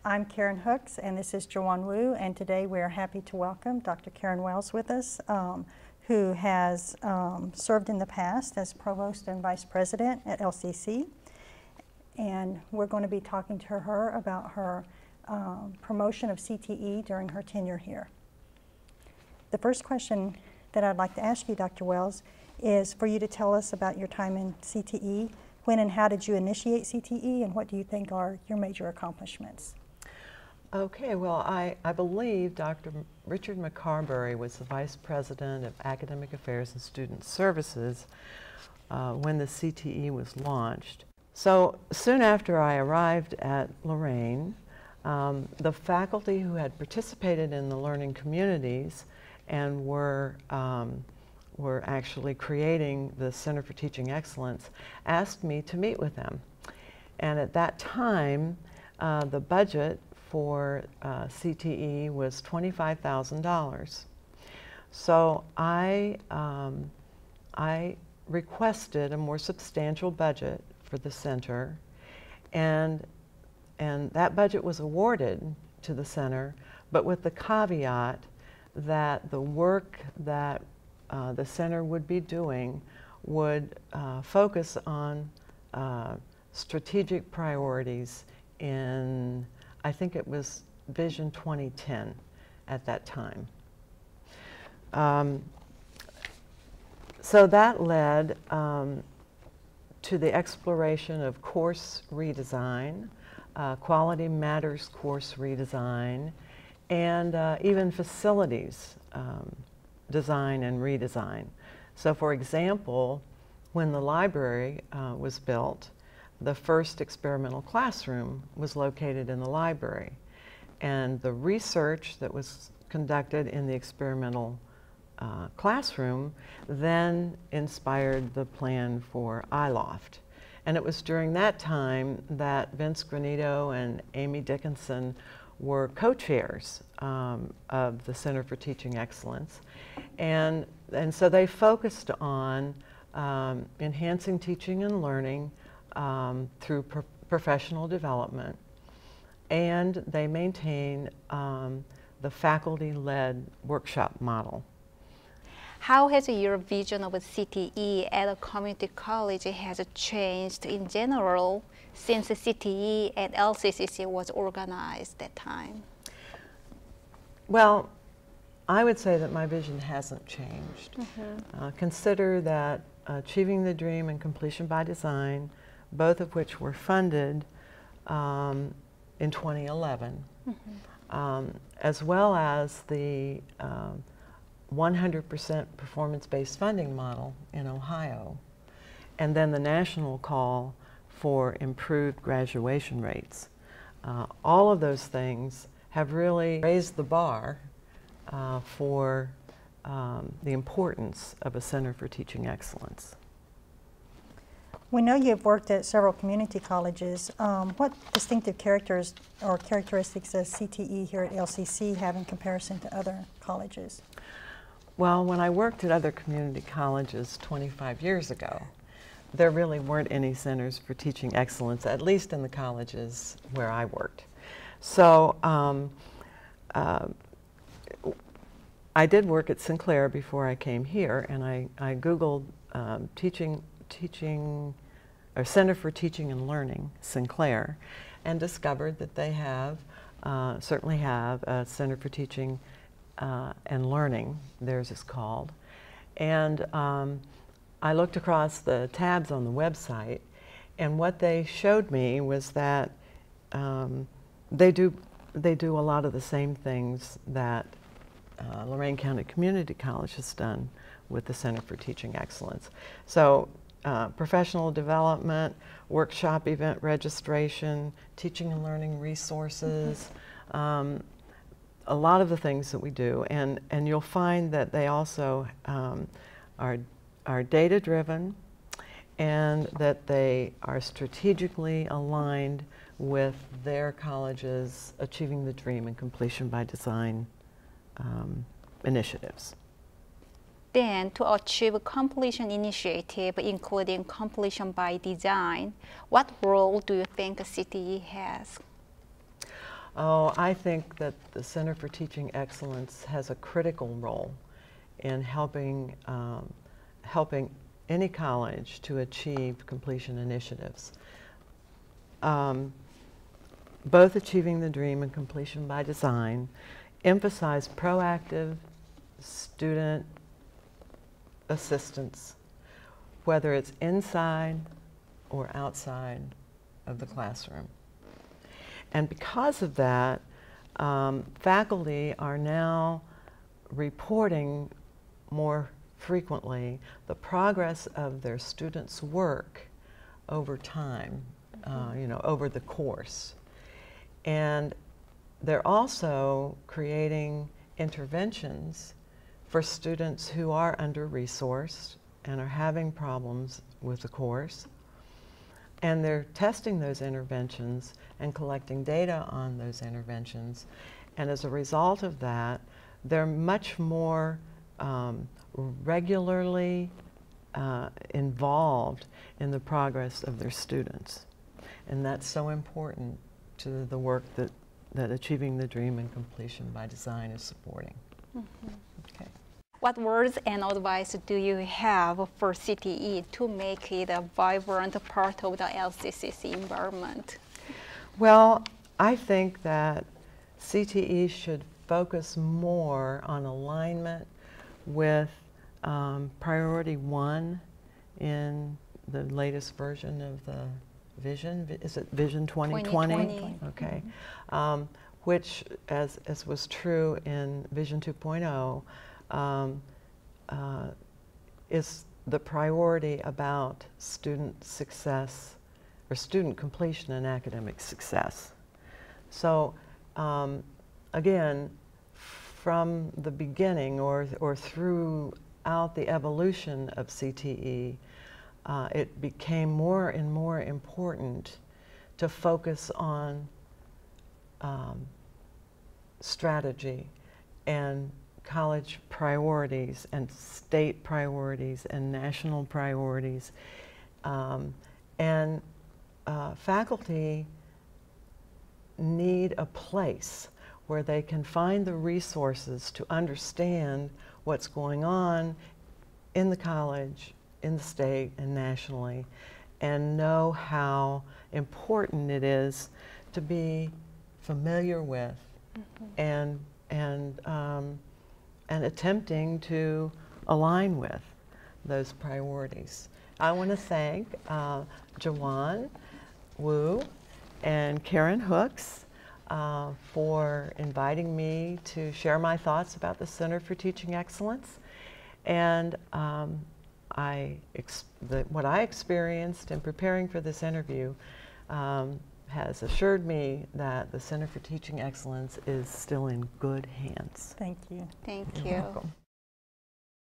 I'm Karen Hooks, and this is Joanne Wu, and today we are happy to welcome Dr. Karen Wells with us, who has served in the past as Provost and Vice President at LCCC, and we're going to be talking to her about her promotion of CTE during her tenure here. The first question that I'd like to ask you, Dr. Wells, is for you to tell us about your time in CTE. When and how did you initiate CTE, and what do you think are your major accomplishments? Okay, well, I believe Dr. Richard McCarberry was the Vice President of Academic Affairs and Student Services when the CTE was launched. So soon after I arrived at Lorain, the faculty who had participated in the learning communities and were actually creating the Center for Teaching Excellence asked me to meet with them. And at that time, the budget for CTE was $25,000. So I requested a more substantial budget for the center, and that budget was awarded to the center, but with the caveat that the work that the center would be doing would focus on strategic priorities in, I think it was Vision 2010 at that time. So that led to the exploration of course redesign, Quality Matters course redesign, and even facilities design and redesign. So for example, when the library was built, the first experimental classroom was located in the library. And the research that was conducted in the experimental classroom then inspired the plan for iLoft. And it was during that time that Vince Granito and Amy Dickinson were co-chairs of the Center for Teaching Excellence. And so they focused on enhancing teaching and learning through professional development, and they maintain the faculty-led workshop model. How has your vision of CTE at a community college has changed in general since the CTE at LCCC was organized at that time? Well, I would say that my vision hasn't changed. Consider that Achieving the Dream and Completion by Design, both of which were funded in 2011, as well as the 100% performance-based funding model in Ohio, and then the national call for improved graduation rates. All of those things have really raised the bar for the importance of a Center for Teaching Excellence. We know you've worked at several community colleges. What distinctive characters or characteristics does CTE here at LCC have in comparison to other colleges? Well, when I worked at other community colleges 25 years ago, there really weren't any centers for teaching excellence, at least in the colleges where I worked. So I did work at Sinclair before I came here, and I Googled Center for Teaching and Learning, Sinclair, and discovered that they have, certainly have a Center for Teaching and Learning, theirs is called. And I looked across the tabs on the website, and what they showed me was that they do a lot of the same things that Lorain County Community College has done with the Center for Teaching Excellence. So professional development, workshop event registration, teaching and learning resources, a lot of the things that we do. And you'll find that they also are data-driven, and that they are strategically aligned with their college's Achieving the Dream and Completion by Design initiatives. Then, to achieve a completion initiative, including completion by design, what role do you think CTE has? Oh, I think that the Center for Teaching Excellence has a critical role in helping any college to achieve completion initiatives. Both Achieving the Dream and Completion by Design emphasize proactive student assistance, whether it's inside or outside of the classroom. And because of that, faculty are now reporting more frequently the progress of their students' work over time, over the course. And they're also creating interventions for students who are under-resourced and are having problems with the course. And they're testing those interventions and collecting data on those interventions. And as a result of that, they're much more regularly involved in the progress of their students. And that's so important to the work that Achieving the Dream and Completion by Design is supporting. Mm-hmm. Okay. What words and advice do you have for CTE to make it a vibrant part of the LCCC environment? Well, I think that CTE should focus more on alignment with priority 1 in the latest version of the vision. Is it Vision 2020? 2020. Okay. Which, as was true in Vision 2.0, is the priority about student success or student completion and academic success. So again, from the beginning or throughout the evolution of CTE, it became more and more important to focus on strategy and college priorities and state priorities and national priorities. Faculty need a place where they can find the resources to understand what's going on in the college, in the state, and nationally, and know how important it is to be familiar with and attempting to align with those priorities. I want to thank Jawan Wu and Karen Hooks for inviting me to share my thoughts about the Center for Teaching Excellence. And what I experienced in preparing for this interview has assured me that the Center for Teaching Excellence is still in good hands. Thank you. Thank You're you. welcome.